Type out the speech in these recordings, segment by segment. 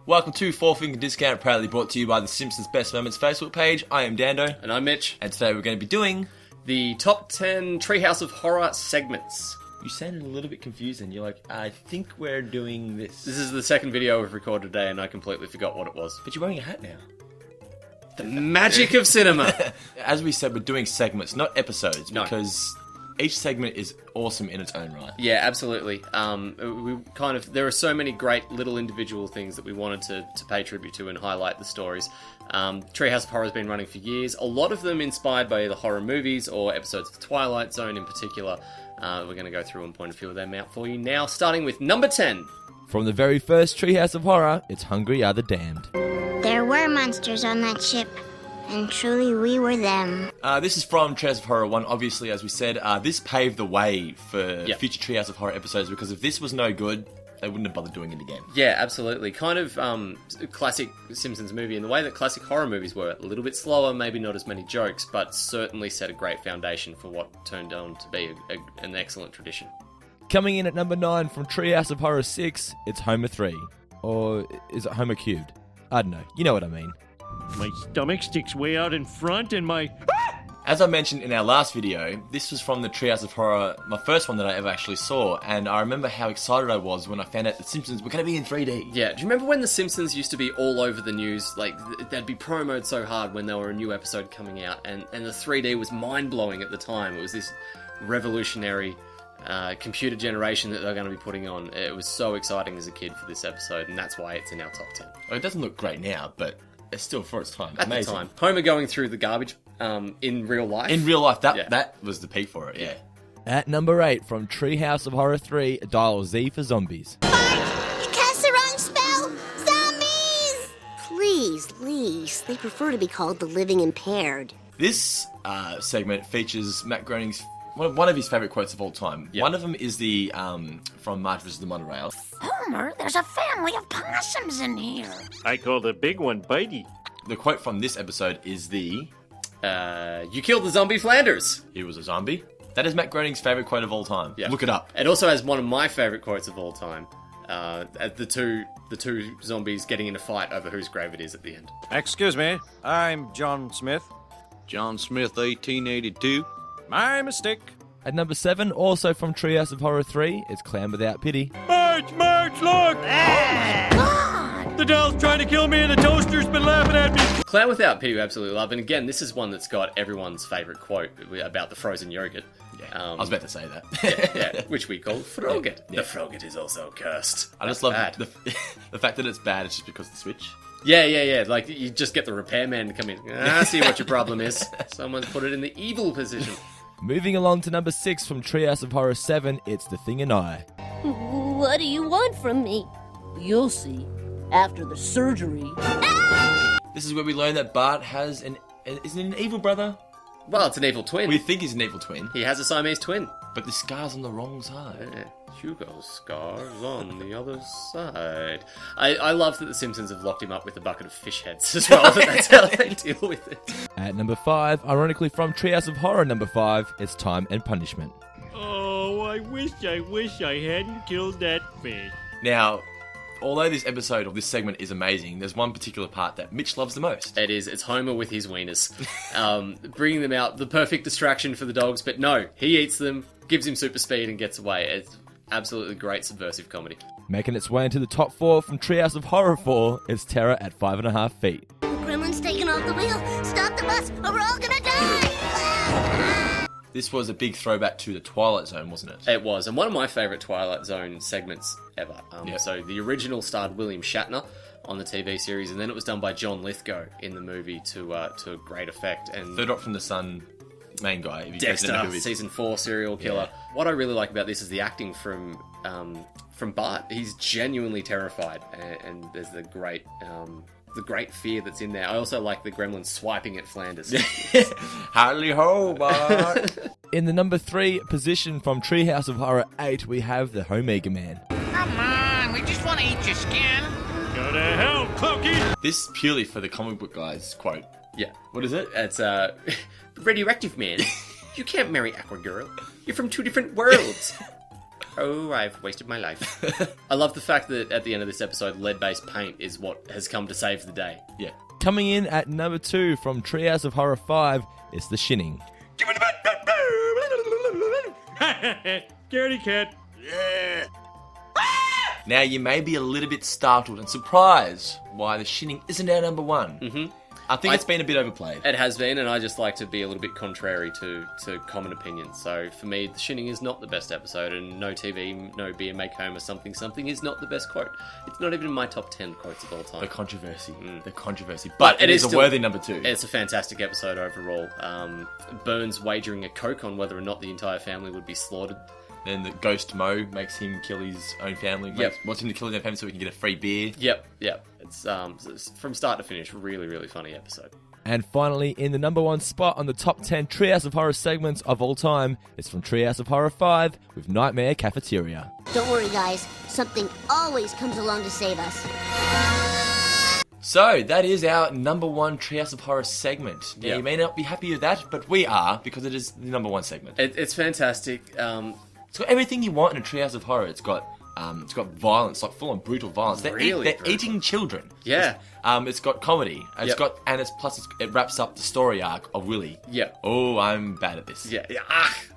Welcome to Four Finger Discount, proudly brought to you by the Simpsons Best Moments Facebook page. I am Dando. And I'm Mitch. And today we're going to be doing... the top 10 Treehouse of Horror segments. You sounded a little bit confused and you're like, I think we're doing this. This is the second video we've recorded today and I completely forgot what it was. But you're wearing a hat now. The magic of cinema. As we said, we're doing segments, not episodes, No. because each segment is awesome in its own right. Yeah, absolutely. There are so many great little individual things that we wanted to pay tribute to and highlight the stories. Treehouse of Horror has been running for years. A lot of them inspired by the horror movies or episodes of The Twilight Zone in particular. We're going to go through and point a few of them out for you now, starting with number 10. From the very first Treehouse of Horror, it's Hungry Are the Damned. There were monsters on that ship, and truly we were them. This is from Treehouse of Horror 1, obviously, as we said. This paved the way for future Treehouse of Horror episodes, because if this was no good, they wouldn't have bothered doing it again. Yeah, absolutely. Kind of classic Simpsons movie in the way that classic horror movies were. A little bit slower, maybe not as many jokes, but certainly set a great foundation for what turned on to be an excellent tradition. Coming in at number 9 from Treehouse of Horror 6, it's Homer 3. Or is it Homer Cubed? I don't know. You know what I mean. My stomach sticks way out in front and my... As I mentioned in our last video, this was from the Treehouse of Horror, my first one that I ever actually saw, and I remember how excited I was when I found out The Simpsons were going to be in 3D. Yeah, do you remember when The Simpsons used to be all over the news? Like, they'd be promoted so hard when there were a new episode coming out, and the 3D was mind-blowing at the time. It was this revolutionary computer generation that they're going to be putting on. It was so exciting as a kid for this episode, and that's why it's in our top 10. Well, it doesn't look great now, but it's still for its time. At Amazing. the time. Homer going through the garbage in real life. In real life, that was the peak for it, yeah. At number 8 from Treehouse of Horror 3, Dial Z for Zombies. You cast the wrong spell! Zombies! Please, Lise, they prefer to be called the living impaired. This segment features Matt Groening's one of his favourite quotes of all time. Yep. One of them is the from Marge vs. the Monorail. Homer, there's a family of possums in here. I call the big one Bitey. The quote from this episode is the... you killed the zombie Flanders. He was a zombie. That is Matt Groening's favourite quote of all time. Yeah. Look it up. It also has one of my favourite quotes of all time. The two zombies getting in a fight over whose grave it is at the end. Excuse me, I'm John Smith. John Smith, 1882. My mistake. At number 7, also from Treehouse of Horror 3, it's Clown Without Pity. Marge, look! The doll's trying to kill me and the toaster's been laughing at me. Clown Without Pity, we absolutely love. And again, this is one that's got everyone's favourite quote about the frozen yogurt. Yeah, I was about to say that. yeah, which we call Froget. Yeah. The Froget is also cursed. I just love the fact that it's bad. It's just because of the Switch. Yeah. Like, you just get the repairman to come in. I see what your problem is. Someone's put it in the evil position. Moving along to number 6 from Treehouse of Horror 7, it's The Thing and I. What do you want from me? You'll see. After the surgery. This is where we learn that Bart is an evil brother. Well, it's an evil twin. We think he's an evil twin. He has a Siamese twin. But the scar's on the wrong side. Yeah. Hugo's scars on the other side. I love that the Simpsons have locked him up with a bucket of fish heads as well. That's how they deal with it. At number 5, ironically from Treehouse of Horror number 5, it's Time and Punishment. Oh, I wish I hadn't killed that fish. Now, although this episode of this segment is amazing, there's one particular part that Mitch loves the most. It's Homer with his wieners. Bringing them out, the perfect distraction for the dogs, but no, he eats them, gives him super speed and gets away. It's absolutely great subversive comedy. Making its way into the top 4 from Treehouse of Horror 4, it's Terror at 5.5 feet. Gremlin's taking off the wheel. Stop the bus or we're all gonna die! This was a big throwback to the Twilight Zone, wasn't it? It was, and one of my favourite Twilight Zone segments ever. Yep. So the original starred William Shatner on the TV series, and then it was done by John Lithgow in the movie to great effect. And Third Rock from the Sun main guy. If you guys don't know Dexter, who he is. season 4 serial killer. Yeah. What I really like about this is the acting from Bart. He's genuinely terrified, and there's the great fear that's in there. I also like the gremlins swiping at Flanders. Howdy ho, Bart. In the number 3 position from Treehouse of Horror 8, we have the Homega Man. Come on, we just want to eat your skin. Go to hell, Cookie! This purely for the comic book guys quote. Yeah. What is it? It's Radioactive Man. You can't marry Aqua Girl. You're from two different worlds. Oh, I've wasted my life. I love the fact that at the end of this episode, lead-based paint is what has come to save the day. Yeah. Coming in at number 2 from Treehouse of Horror 5, it's The Shinning. Scaredy cat. Now, you may be a little bit startled and surprised why The Shinning isn't our number 1. Mm-hmm. I think it's been a bit overplayed. It has been, and I just like to be a little bit contrary to common opinion. So for me, The Shinning is not the best episode, and No TV, No Beer, Make Home, or something is not the best quote. It's not even in my top 10 quotes of all time. The controversy. But it is a still worthy number 2. It's a fantastic episode overall. Burns wagering a Coke on whether or not the entire family would be slaughtered. Then the ghost Mo makes him kill his own family. Wants him to kill his own family so he can get a free beer. Yep. It's from start to finish, really, really funny episode. And finally, in the number 1 spot on the top 10 Treehouse of Horror segments of all time, it's from Treehouse of Horror 5 with Nightmare Cafeteria. Don't worry, guys. Something always comes along to save us. So, that is our number 1 Treehouse of Horror segment. Now, Yep. you may not be happy with that, but we are, because it is the number 1 segment. It's fantastic. It's got everything you want in a Treehouse of Horror. It's got violence, like full-on brutal violence. They're Brutal. eating children. Yeah. It's got comedy. It's Yep. it wraps up the story arc of Willie. Yeah. Oh, I'm bad at this. Yeah.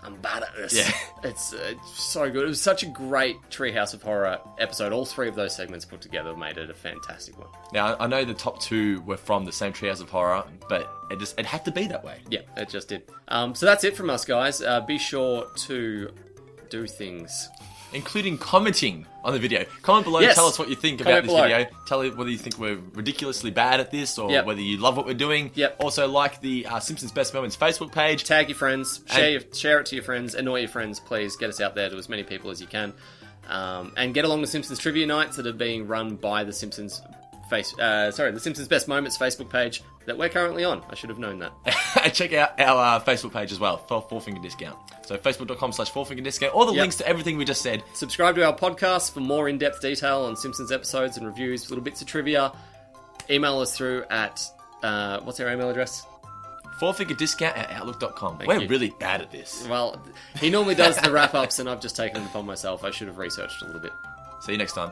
I'm bad at this. Yeah. It's so good. It was such a great Treehouse of Horror episode. All 3 of those segments put together made it a fantastic one. Now, I know the top 2 were from the same Treehouse of Horror, but it had to be that way. Yeah, it just did. So that's it from us, guys. Be sure to do things. Including commenting on the video. Comment below, Yes. tell us what you think Comment about this below. video. Tell us whether you think we're ridiculously bad at this, or Yep. whether you love what we're doing. Yep. Also, like the Simpsons Best Moments Facebook page. Tag your friends, share it to your friends, annoy your friends, please. Get us out there to as many people as you can. And get along to Simpsons Trivia Nights that are being run by the Simpsons the Simpsons Best Moments Facebook page that we're currently on. I should have known that. Check out our Facebook page as well, for Four Finger Discount. So facebook.com/fourfingerdiscount. All the Yep. links to everything we just said. Subscribe to our podcast for more in-depth detail on Simpsons episodes and reviews, little bits of trivia. Email us through at, what's our email address? fourfingerdiscount@outlook.com. Thank We're you. really bad at this. Well, he normally does the wrap-ups and I've just taken it upon myself. I should have researched a little bit. See you next time.